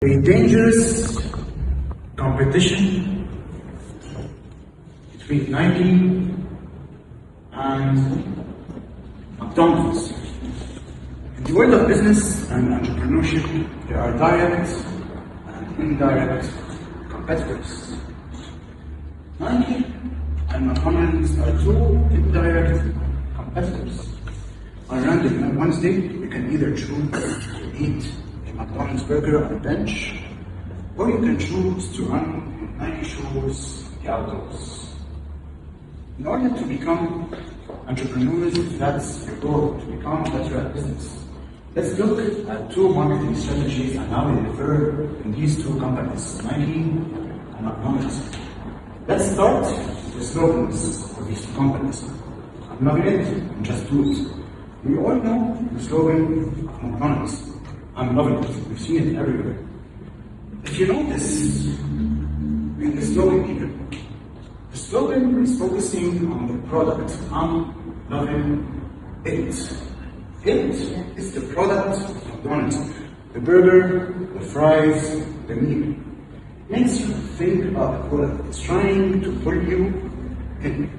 A dangerous competition between Nike and McDonald's. In the world of business and entrepreneurship, there are direct and indirect competitors. Nike and McDonald's are two indirect competitors. On random Wednesday, you can either choose to eat a McDonald's burger on a bench, or you can choose to run in Nike shoes, the outdoors. In order to become entrepreneurs, if that's your goal, to become better at business, let's look at two marketing strategies and how they differ in these two companies, Nike and McDonald's. Let's start with the slogans for these two companies. I'm loving it, and just do it. We all know the slogan of McDonald's. I'm loving it. We've seen it everywhere. If you notice in the slogan here, the slogan is focusing on the product. I'm loving it. It is the product of McDonald's. The burger, the fries, the meal. It makes you think of the product. It's trying to pull you in.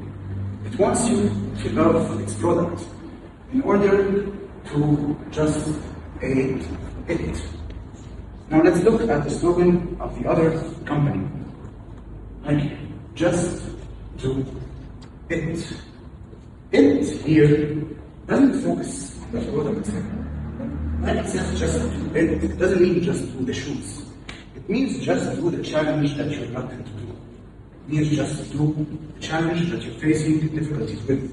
It wants you to love its product in order to just eat it. Now let's look at the slogan of the other company. Nike, just do it. It here doesn't focus on the product. Nike says just do it. It doesn't mean just do the shoes. It means just do the challenge that you're not going to do. It means just do the challenge that you're facing difficulties with.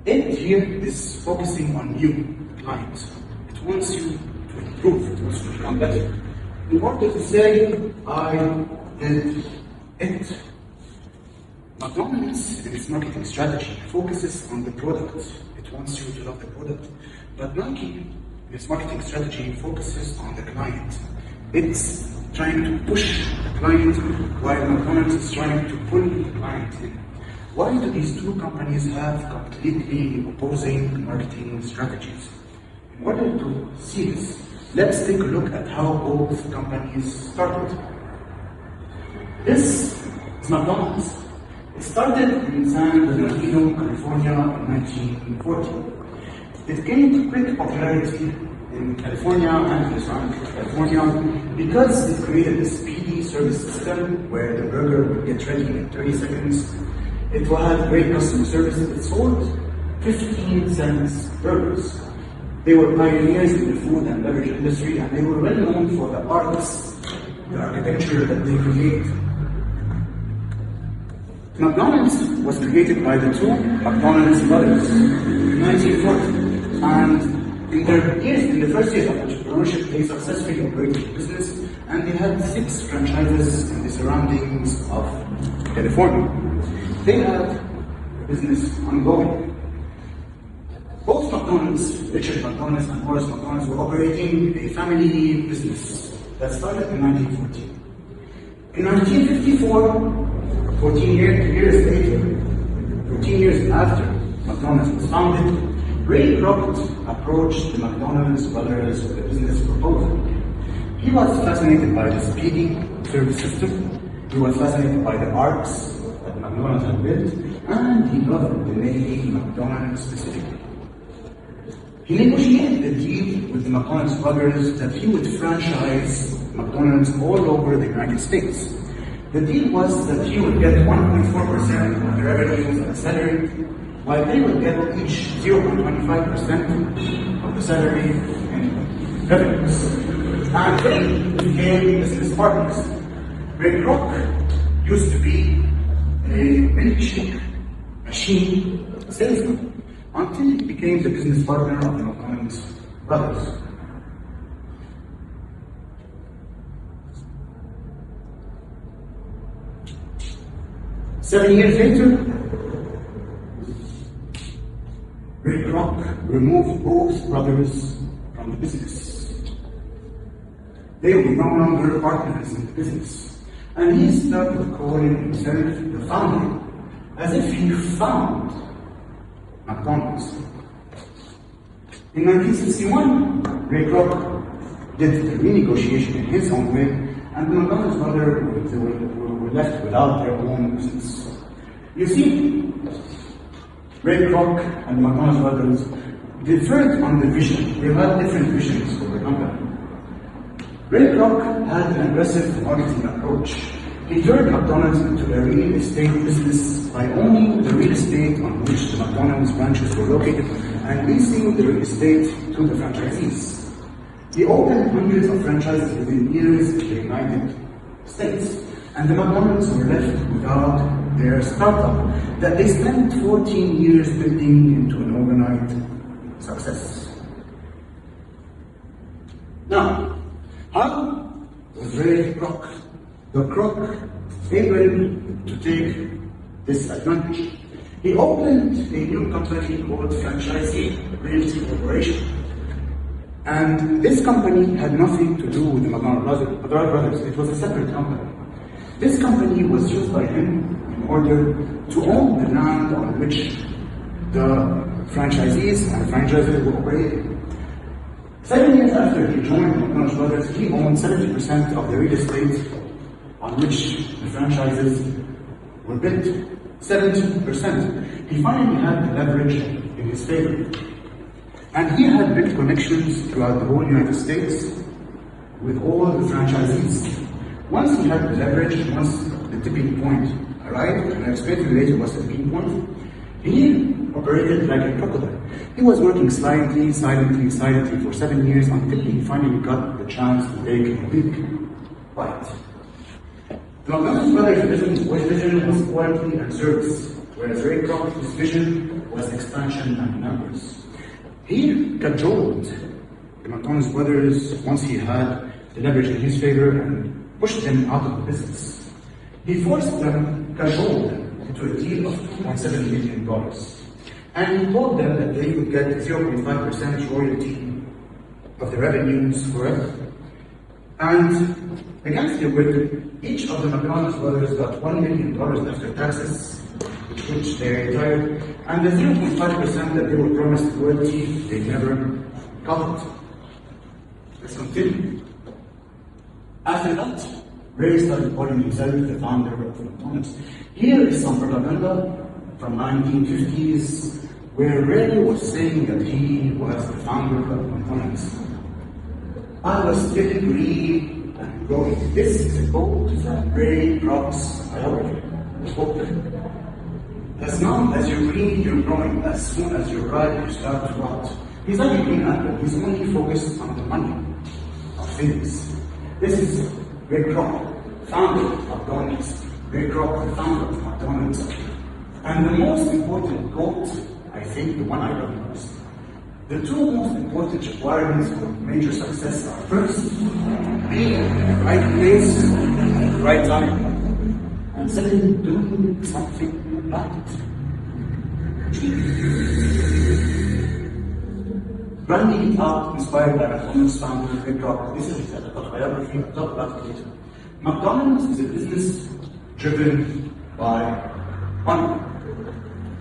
It here is focusing on you, the client. It wants you to improve, it wants you to become better. In order to say, I did it. McDonald's, in its marketing strategy, focuses on the product. It wants you to love the product. But Nike, in its marketing strategy, focuses on the client. It's trying to push the client, while McDonald's is trying to pull the client in. Why do these two companies have completely opposing marketing strategies? In order to see this, let's take a look at how both companies started. This is McDonald's. It started in San Bernardino, California in 1940. It gained quick popularity in California and the surrounding California because it created a speedy service system where the burger would get ready in 30 seconds. It had great customer service. It sold 15 cents burgers. They were pioneers in the food and beverage industry, and they were well known for the arts, the architecture that they create. McDonald's was created by the two McDonald's brothers in 1940, and in the first years of entrepreneurship, they successfully operated the business, and they had 6 franchises in the surroundings of California. They had business ongoing. Both McDonald's, Richard McDonald's and Horace McDonald's, were operating a family business that started in 1940. In 1954, 14 years later, 14 years after McDonald's was founded, Ray Kroc approached the McDonald's brothers with a business proposal. He was fascinated by the speedy service system. He was fascinated by the arts that McDonald's had built, and he loved the name McDonald's specifically. He negotiated a deal with the McDonald's brothers that he would franchise McDonald's all over the United States. The deal was that he would get 1.4% of the revenues and salary, while they would get each 0.25% of the salary and revenues. And they became business partners. Ray Kroc used to be a milkshake machine salesman until he became the business partner of the McDonald's brothers. Seven years later, Ray Kroc removed both brothers from the business. They were no longer partners in the business, and he started calling himself the founder, as if he found McDonald's. In 1961, Ray Kroc did the renegotiation in his own way, and the McDonald's brothers were left without their own business. You see, Ray Kroc and the McDonald's brothers differed on the vision. They had different visions for the company. Ray Kroc had an aggressive marketing approach. He turned McDonald's into a real estate business by owning the real estate on which the McDonald's branches were located and leasing the real estate to the franchisees. He opened hundreds of franchises within years in the United States, and the McDonald's were left without their startup that they spent 14 years building into an overnight success. Now, how was Ray Kroc, the Kroc, able to take this advantage? He opened a new company called Franchisee Realty Corporation. And this company had nothing to do with the McDonald brothers. It was a separate company. This company was used by him in order to own the land on which the franchisees and franchisors were operating. 7 years after he joined the McDonald's brothers, he owned 70% of the real estate on which the franchises were built. 70%. He finally had the leverage in his favor. And he had built connections throughout the whole United States with all the franchisees. Once he had the leverage, once the tipping point arrived, and I'll explain to you later what's the tipping point, he operated like a crocodile. He was working silently for 7 years until he finally got the chance to take a big bite. The McDonald's brothers' vision was quality and service, whereas Ray Kroc's vision was expansion and numbers. He cajoled the McDonald's brothers once he had the leverage in his favor and pushed them out of the business. He forced them, cajoled them, into a deal of $2.7 million. And he told them that they would get 0.5% royalty of the revenues forever. And against their will, each of the McDonald's brothers got $1 million after taxes, which they retired, and the 0.5% that they were promised royalty, they never got it. Let's continue. After that, Ray started calling himself the founder of McDonald's. Here is some propaganda from 1950s where Ray was saying that he was the founder of McDonald's. I was still green and growing. This is a quote from Ray Kroc's biography. As long as you're green, you're growing. As soon as you're ripe, you start to rot. He's not a green apple. He's only focused on the money of things. This is Ray Kroc, founder of McDonald's. Ray Kroc, the founder of McDonald's. And the most important quote, I think the one I love most, the two most important requirements for major success are first, being in the right place at the right time, and second, doing something about it. Branding it out, inspired by McDonald's founder Ray Kroc. This is his autobiography. I'll talk about it later. McDonald's is a business driven by money.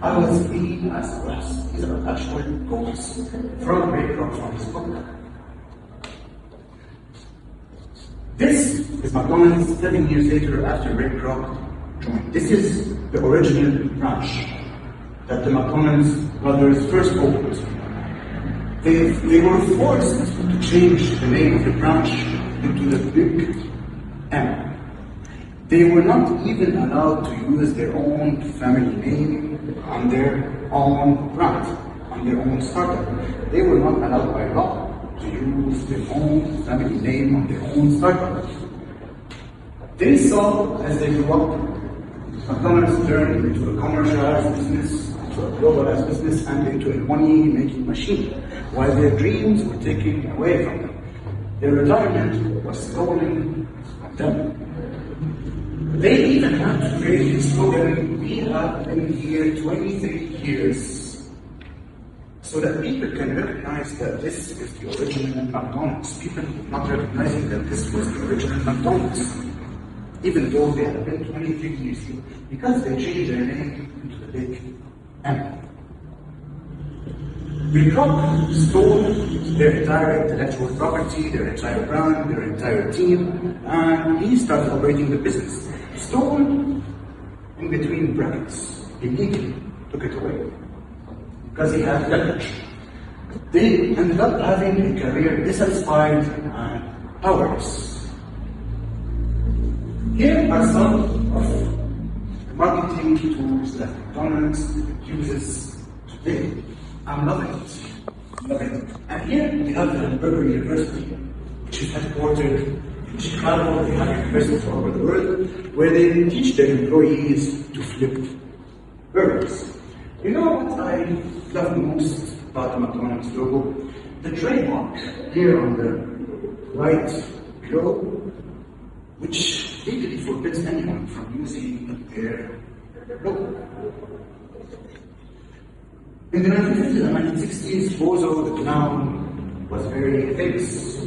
I was eating as a glass. These are actual quotes from Ray Kroc from his book. This is McDonald's 7 years later after Ray Kroc joined. This is the original branch that the McDonald's brothers first opened. They were forced to change the name of the branch into the big M. They were not even allowed to use their own family name on their own brand, on their own startup. They were not allowed by law to use their own family name on their own startup. They saw, as they grew up, McDonald's turned into a commercialized business, into a globalized business, and into a money-making machine, while their dreams were taken away from them. Their retirement was stolen from them. They even had to create a slogan, "We have been here 23 years," so that people can recognize that this is the original McDonald's. People not recognizing that this was the original McDonald's, even though they had been 23 years here, because they changed their name into the big M. Kroc stole their entire intellectual property, their entire brand, their entire team, and he started operating the business. Stole, in between brackets, illegally took it away because he had leverage. They ended up having a career dissatisfied and powerless. Here are some of the marketing tools that McDonald's uses today. I'm loving it. And here we have the Burger University, which is headquartered in Chicago. They have universities all over the world where they teach their employees to flip burgers. You know what I love most about the McDonald's logo? The trademark here on the right below, which legally forbids anyone from using their logo. In the 1950s and 1960s, Bozo the clown was very famous.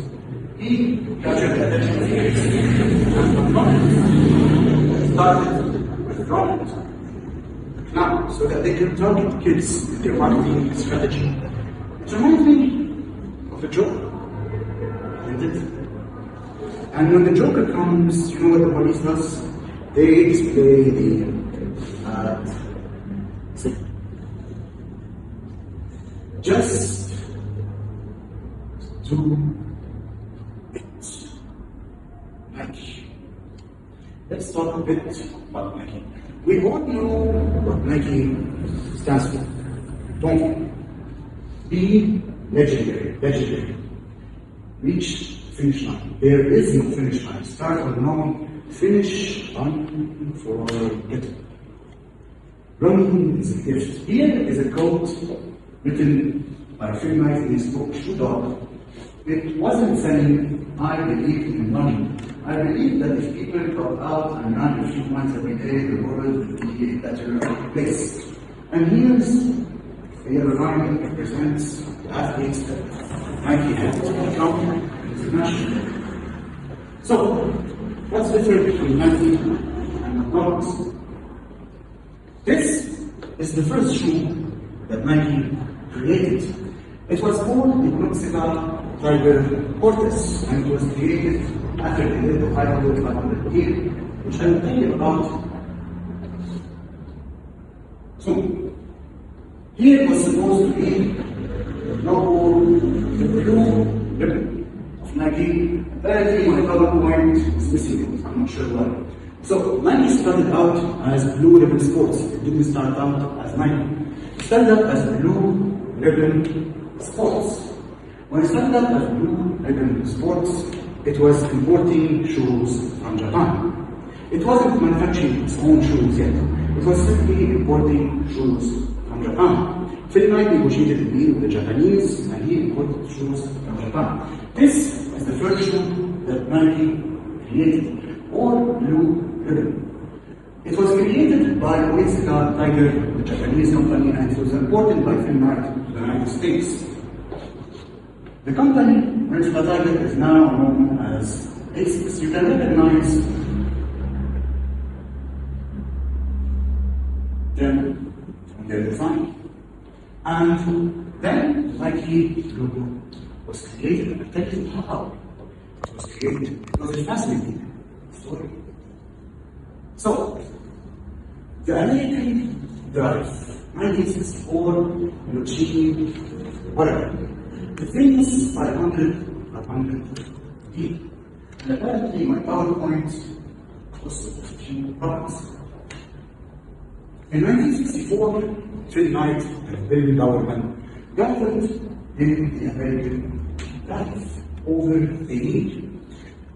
He captured the attention of kids and McDonald's started with Ronald the clown so that they could target kids in their marketing strategy. It reminds me of a Joker. And when the Joker comes, you know what the police does? They display the just do it. Nike. Let's talk a bit about Nike. We all know what Nike stands for. Don't be legendary. Reach finish line. There is no finish line. Start unknown, finish unforgettable. Running is a gift. Here is a quote written by Phil Knight in his book, Shoe Dog. It wasn't saying, I believe in running. I believe that if people go out and run a few miles every day, the world will be a better place. And here's a yellow line that represents the athletes that Nike has become international. So, what's different between Nike and McDonald's? This is the first shoe that Nike created. It was called the 𝐂𝐶𝐚𝐧𝐠, and it was created after they did the 500 year, which I will tell you about soon. Here was supposed to be the logo, the blue ribbon of Nike. Apparently my PowerPoint is missing it, I'm not sure why. So Nike started out as Blue Ribbon Sports. It didn't start out as Nike. It started out as Blue Ribbon Sports. When it started out as Blue Ribbon Sports, it was importing shoes from Japan. It wasn't manufacturing its own shoes yet. It was simply importing shoes from Japan. Phil Knight negotiated a deal with the Japanese, and he imported shoes from Japan. This is the first shoe that Nike created, all Blue Ribbon. It was created by 𝐂𝐶𝐚𝐧𝐠, the Japanese company, and it was imported by Phil Knight to the United States. The company, 𝐂𝐶𝐚𝐧𝐠, is now known as ASICS. You can recognize them from their design. And then Nike logo was created. I'll tell you how it was created. It was a fascinating story. So, the American drive, 1964, you achieve whatever. The famous 500 deal. And apparently my PowerPoint was a few problems. In 1964, Phil Knight and Bill Bowerman gathered in the American drive over a need.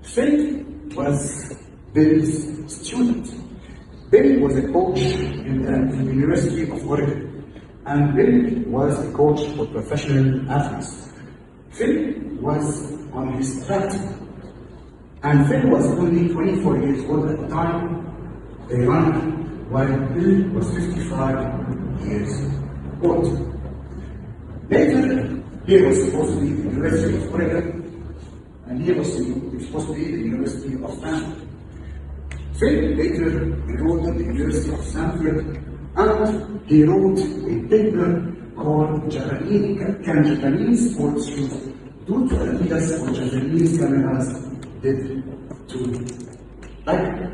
Phil was Bill's student. Bill was a coach in the University of Oregon, and Bill was a coach for professional athletes. Phil was on his track team, and Phil was only 24 years old at the time they ran, while Bill was 55 years old. Later, he was supposed to be the University of Oregon, and he was supposed to be the University of Stanford. Phil later enrolled at the University of Stanford, and he wrote a paper called Japanese sports shoes due to Adidas or Japanese cameras did to Nike.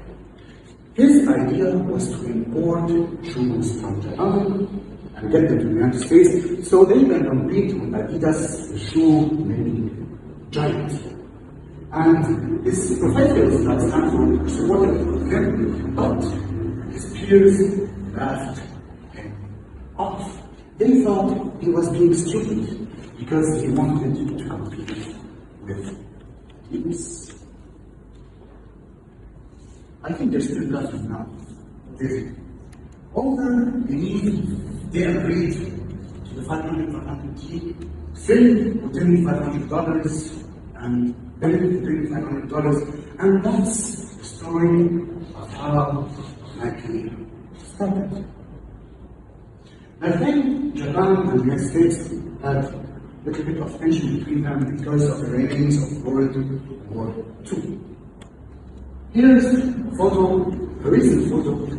His idea was to import shoes from Japan and get them to the United States so they can compete with Adidas, the shoe-making giant. And his professors at Stanford supported him, but his peers laughed him off. They thought he was being stupid because he wanted to compete with Adidas. I think they're still laughing now. Over they agreed to the $500 deal. Phil would give me $500 and Bill would give me $500, and that's the story of how Nike started. I think Japan and the United States had a little bit of tension between them because of the reigns of World War II. Here's a recent photo of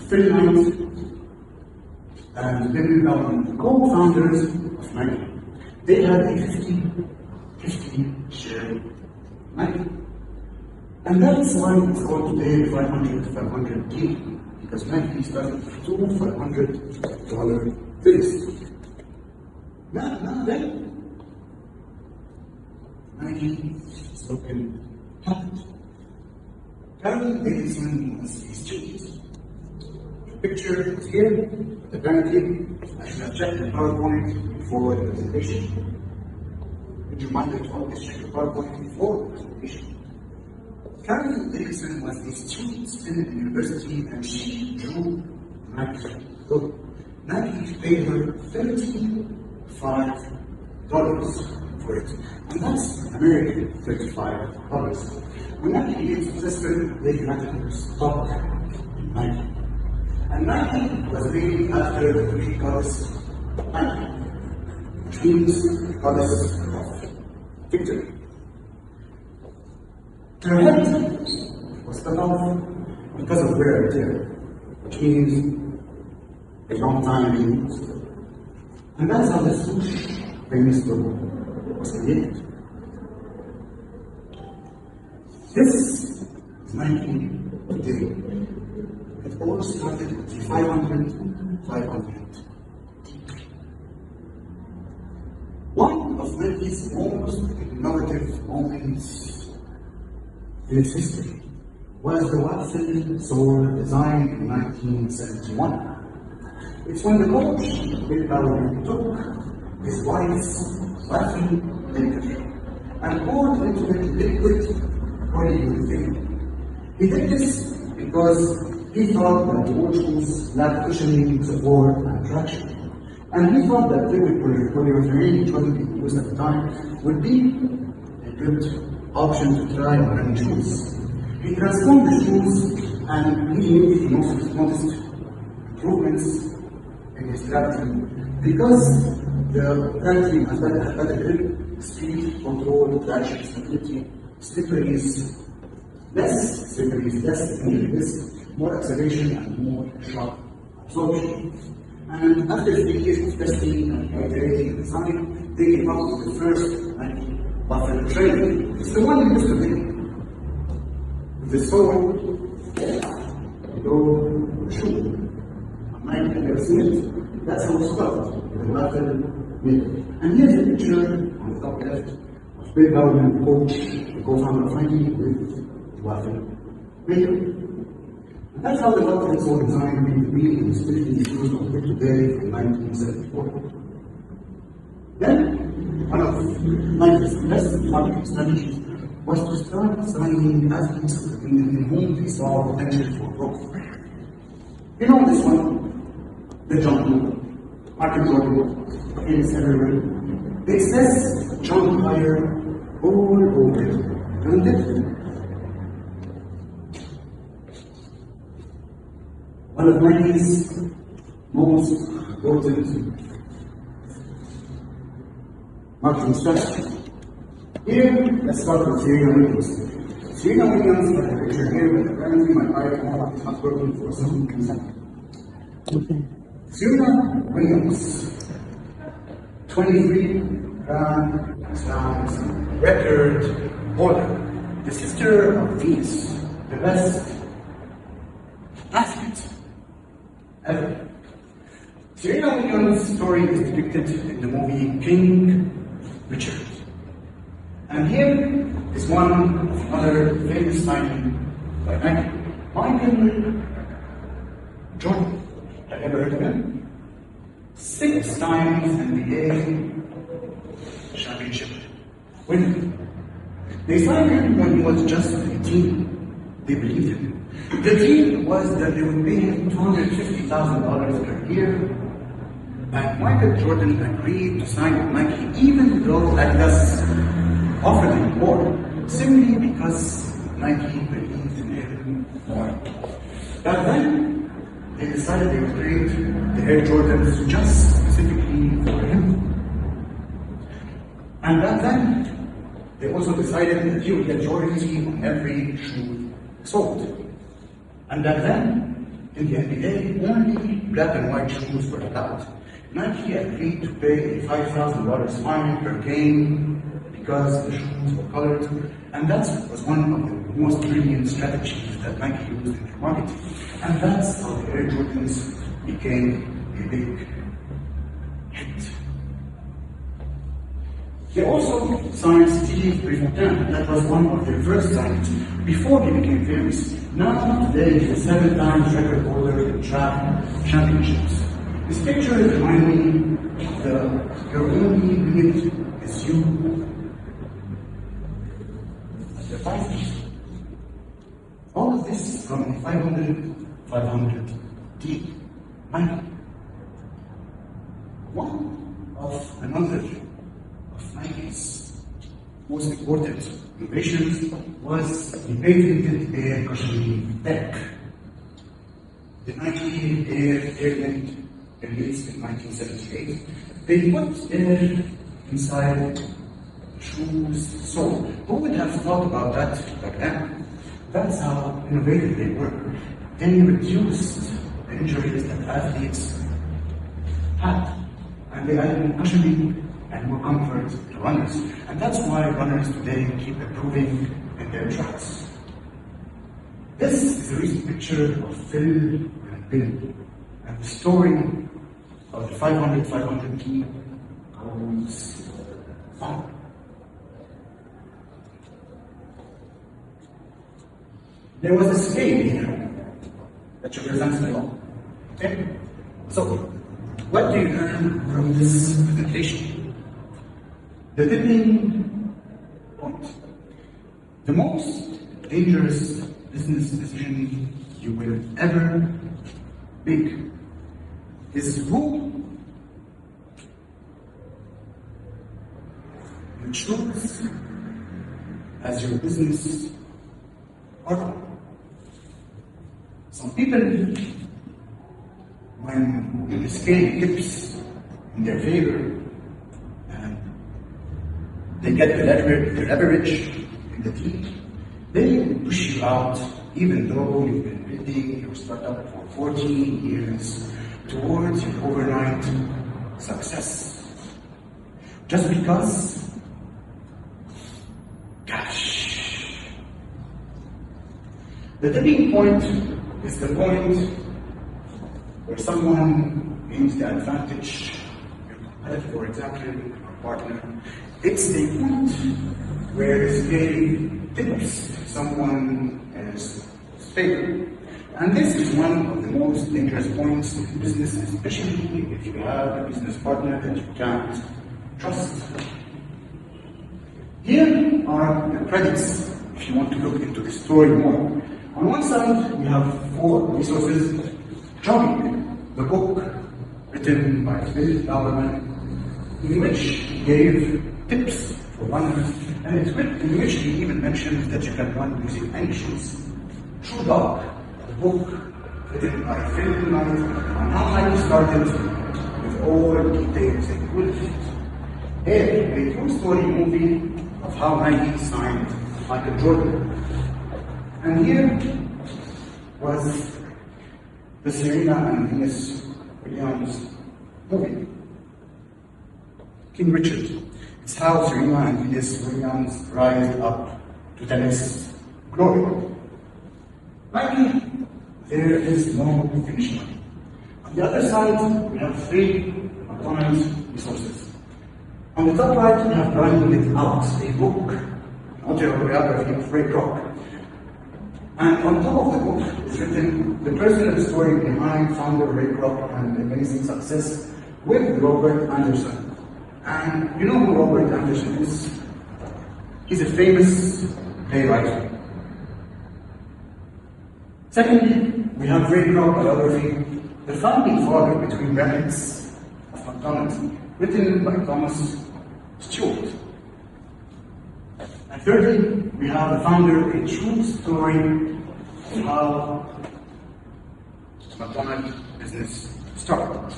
Phil Knight and Bill Bowman, the co-founders of Nike. They had a 50-50 share Nike. And that's why it's called today the 500 deal, because Nike started with two $500 bills. Now then, Nike is looking happened. 𝐂𝐴 was a student. The picture is here, but apparently I should have checked the PowerPoint before the presentation. Would you mind to always check the PowerPoint before the presentation? 𝐂𝐴 was a student in the university and she drew Nike. So Nike paid her $35 for it. And that's American $35. When Nike gets existed, they granted her stock in Nike. And Nike was named after the Greek goddess Nike, which means goddess of victory. Her head was cut off because of wear and tear, which means a long time being used. And that's how the swoosh famous logo was created. This is Nike today. It all started with the 500. One of Nike's most innovative moments in its history was the waffle sole design in 1971. It's when the coach, 𝐂𝐴, took his wife's waffle maker and poured into it liquid 𝐂𝐴𝐤𝐞. He did this because he thought that the old shoes lacked cushioning, support, and traction. And he thought that liquid polyurethane, which wasn't being used at the time, would be a good option to try on any shoes. He transformed the shoes and he immediately noticed improvements in his gravity because the gravity has better grip, speed, control, traction, stability. Slippery is less, more acceleration and more shock absorption. And after 3 years of testing and iterating and design, they came up with the first Nike waffle trainer. It's the one you used to make. With the sole, below the shoe. Nike had never seen it. That's how it started, with the waffle maker. And here's a picture on the top left of Bill Bowman, coach, the co-founder of Nike, with the waffle maker. And that's how the waffle sole design being really and strictly used on it today in 1974. Then, one of Nike's best marketing strategies was to start signing athletes in whom they saw potential for growth. You know this one, the jump, Michael Jordan, is everywhere. It says jump higher all over and it. One of Nike's most important marketing strategies. Here, let's start with Serena Williams. Serena Williams, I have a picture here, but apparently my iPhone is not working for some reason. Serena Williams 23 Grand Slams record holder, the sister of Venus, the best athlete ever. Serena Williams' story is depicted in the movie King Richard. And here is one of other famous signing by Nike, Michael Jordan. Have you ever heard of him? 6 times NBA championship winner. They signed him when he was just 18. They believed him. The deal was that they would pay him $250,000 per year, and Michael Jordan agreed to sign with Nike even though Adidas offered him more, simply because Nike believed in him more. Back then, they decided they would create the Air Jordans just specifically for him. And back then, they also decided that he would get royalty on every shoe sold. And back then, in the NBA, only black and white shoes were allowed. Nike agreed to pay a $5,000 fine per game because the shoes were colored, and that was one of the most brilliant strategies that Nike used in their marketing. And that's how the Air Jordans became a big hit. They also signed Steve Prefontaine. That was one of their first signings before he became famous. Now today he's a 7 times record holder in track championships. This picture reminds me of the "Your only limit is you" at the 5. All of this from a 500 D. One of another of Nike's most important innovations was the patented air cushioning deck. The Nike Airlink released in 1978. They put air inside the shoes sole. Who would have thought about that back then? That's how innovative they were. They reduced the injuries that athletes had, and they added more cushioning and more comfort to runners. And that's why runners today keep improving in their tracks. This is a recent picture of Phil and Bill, and the story of the 500 key goes on. There was a scale here that represents the law. Okay? So, what do you learn from this presentation? The tipping point. The most dangerous business decision you will ever make is who you choose as your business partner. Some people, when the scale tips in their favor and they get the leverage in the deal, they push you out even though you've been building your startup for 14 years towards your overnight success. Just because cash. The tipping point is the point where someone gains the advantage, your competitor, for example, your partner. It's the point where the scale tips someone else's favor. And this is one of the most dangerous points in business, especially if you have a business partner that you can't trust. Here are the credits, if you want to look into the story more. On one side, we have 4 resources. Jogging, the book written by Phil Lauerman, in which he gave tips for runners, and in which he even mentioned that you can run using any shoes. True Dog, the book written by Phil Lauerman on how Nike started with all details and good fit. Here, a true story movie of how Nike signed Michael Jordan. And here was the Serena and Venus Williams movie. King Richard. It's how Serena and Venus Williams rise up to the next glory. Finally, there is no finish line. On the other side, we have three autonomous resources. On the top right, we have Brian out a book, an autobiography of Ray Kroc. And on top of the book is written the personal story behind founder Ray Kroc and the amazing success with Robert Anderson. And you know who Robert Anderson is? He's a famous playwright. Secondly, we have Ray Kroc biography, the founding father between brackets of McDonald's, written by Thomas Stewart. And thirdly, we have the founder, a true story of how McDonald's business started.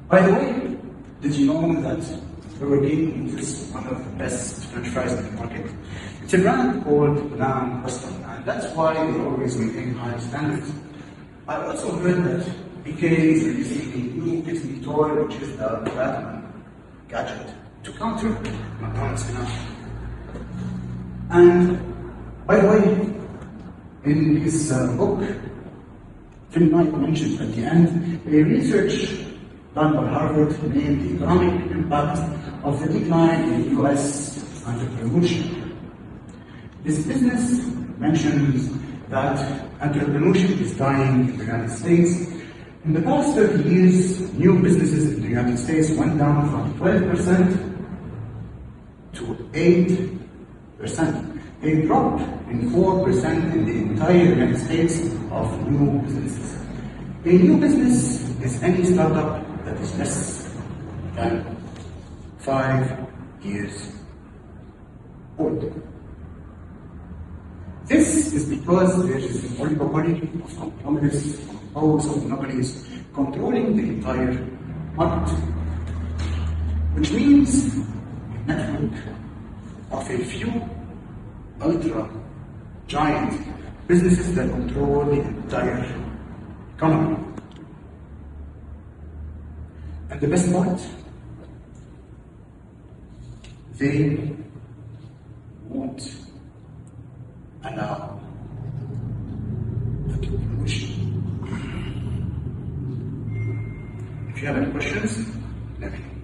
By the way, did you know that Burger King is one of the best French fries in the market? It's a brand called Lamb Custom, and that's why they always maintain high standards. I also heard that BK is releasing a new Disney toy, which is the Batman gadget, to counter McDonald's now. And by the way, in his book, Phil Knight mentioned at the end a research done by Harvard named the economic impact of the decline in US entrepreneurship. This business mentions that entrepreneurship is dying in the United States. In the past 30 years, new businesses in the United States went down from 12% to 8%. They dropped in 4% in the entire United States of new businesses. A new business is any startup that is less than 5 years old. This is because there is an oligopoly of conglomerates composed of monopolies controlling the entire market, which means a network of a few ultra giant businesses that control the entire economy. And the best part, they won't allow entrepreneurship. If you have any questions, let me know.